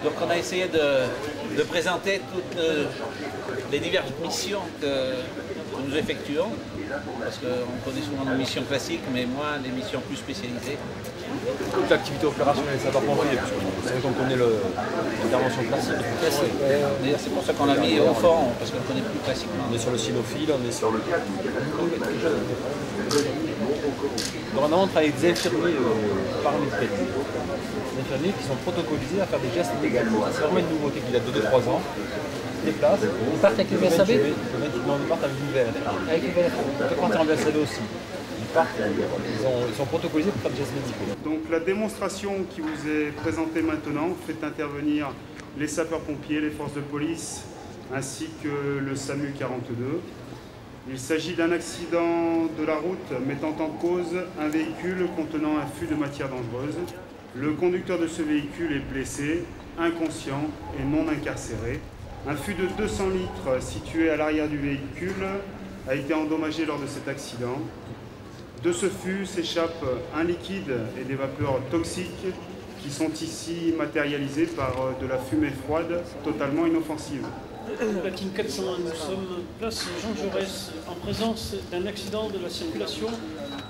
Donc on a essayé de présenter toutes les diverses missions que nous effectuons, parce qu'on connaît souvent nos missions classiques, mais moins les missions plus spécialisées. Toute l'activité opérationnelle des sapeurs-pompiers, parce que c'est vrai qu'on connaît l'intervention classique. C'est pour ça qu'on l'a mis au fond, parce qu'on connaît plus classiquement. On est sur le cynophile, on est sur le... Dorénavant, on travaille avec des infirmiers paramédics. Des infirmiers qui sont protocolisés à faire des gestes légaux. C'est vraiment une nouveauté qui date de 2-3 ans. Ils se déplacent. Ils partent avec le VSAB? Ils partent avec une VFA. Avec une VFA. Ils peuvent partir en VSAB aussi. Ils sont protocolisés pour faire des gestes médicaux. Donc la démonstration qui vous est présentée maintenant fait intervenir les sapeurs-pompiers, les forces de police, ainsi que le SAMU 42. Il s'agit d'un accident de la route mettant en cause un véhicule contenant un fût de matière dangereuse. Le conducteur de ce véhicule est blessé, inconscient et non incarcéré. Un fût de 200 litres situé à l'arrière du véhicule a été endommagé lors de cet accident. De ce fût s'échappe un liquide et des vapeurs toxiques qui sont ici matérialisées par de la fumée froide totalement inoffensive. Platine 401, nous sommes place Jean Jaurès, en présence d'un accident de la circulation.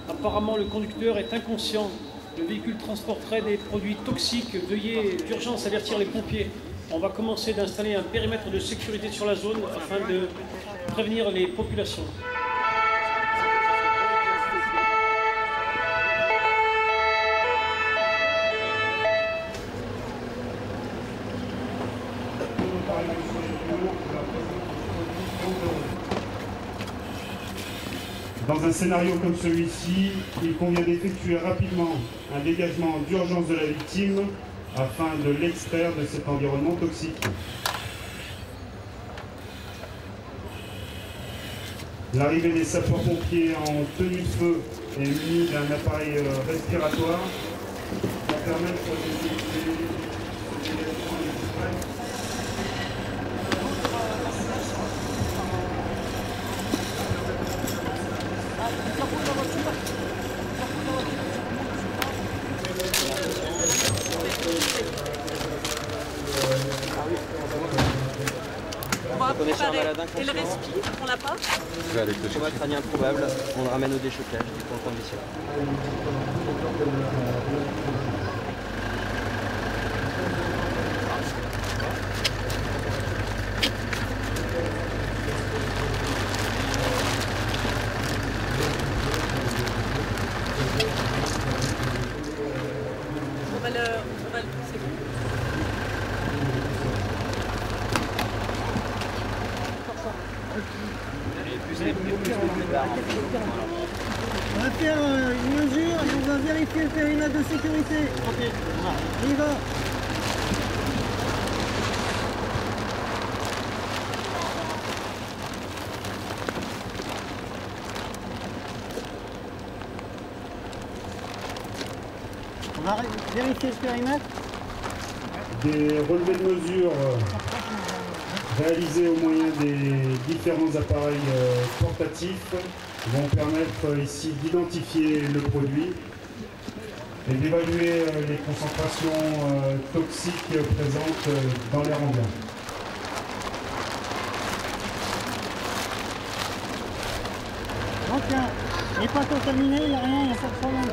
Apparemment, le conducteur est inconscient. Le véhicule transporterait des produits toxiques. Veuillez d'urgence avertir les pompiers. On va commencer d'installer un périmètre de sécurité sur la zone afin de prévenir les populations. Dans un scénario comme celui-ci, il convient d'effectuer rapidement un dégagement d'urgence de la victime afin de l'extraire de cet environnement toxique. L'arrivée des sapeurs-pompiers en tenue de feu et munis d'un appareil respiratoire va permettre d'effectuer ce dégagement exprès. On va préparer. Et le respire, on l'a pas? Trauma crânien probable, on le ramène au déchocage, du point condition. On va le pousser. On va faire une mesure et on va vérifier le périmètre de sécurité. Ok, on y va. On va vérifier le périmètre. Des relevés de mesure réalisés au moyen des différents appareils portatifs vont permettre ici d'identifier le produit et d'évaluer les concentrations toxiques présentes dans l'air ambiant. Donc il n'est pas contaminé, il n'y a rien, il n'y a pas de problème.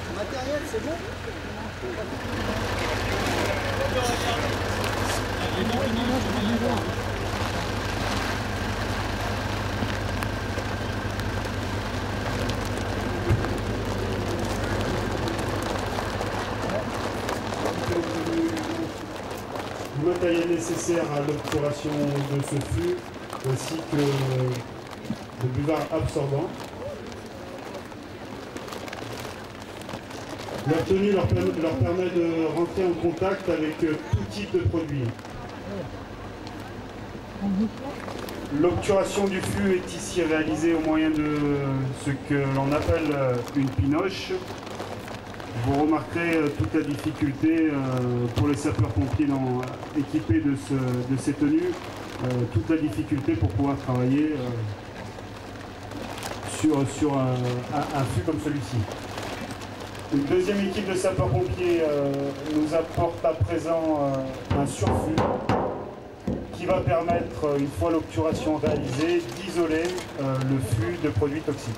Le matériel, c'est bon? Le matériel nécessaire à l'obturation de ce fût ainsi que le buvard absorbant. Leur tenue leur permet de rentrer en contact avec tout type de produit. L'obturation du flux est ici réalisée au moyen de ce que l'on appelle une pinoche. Vous remarquerez toute la difficulté pour les sapeurs-pompiers équipés de ces tenues, toute la difficulté pour pouvoir travailler sur un flux comme celui-ci. Une deuxième équipe de sapeurs-pompiers nous apporte à présent un surflux qui va permettre, une fois l'obturation réalisée, d'isoler le flux de produits toxiques.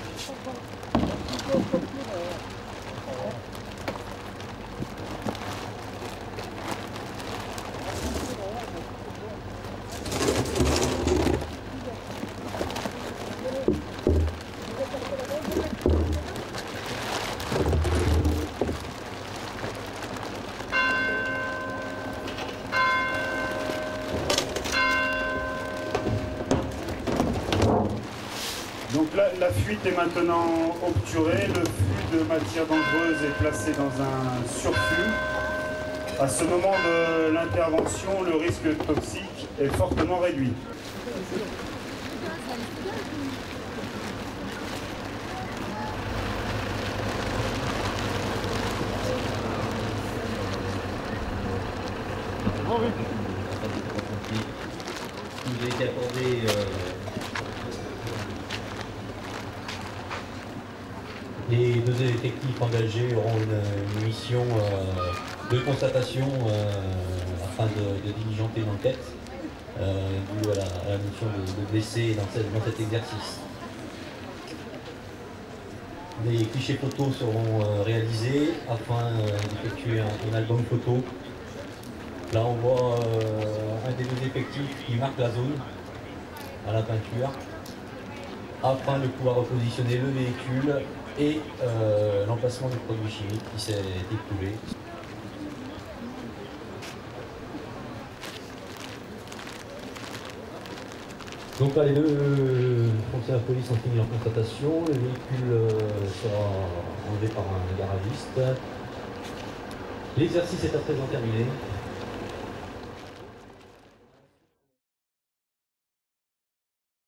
Donc la fuite est maintenant obturée, le flux de matière dangereuse est placé dans un surflux. À ce moment de l'intervention, le risque toxique est fortement réduit. Il nous a été accordé les deux effectifs engagés auront une mission de constatation afin de diligenter une enquête due à la mission de blessés dans cet exercice. Des clichés photos seront réalisés afin d'effectuer un album photo. Là on voit un des deux effectifs qui marque la zone à la peinture afin de pouvoir repositionner le véhicule et l'emplacement du produit chimique qui s'est écoulé. Donc là, les deux fonctionnaires de police ont fini leur constatation, le véhicule sera enlevé par un garagiste. L'exercice est à présent terminé.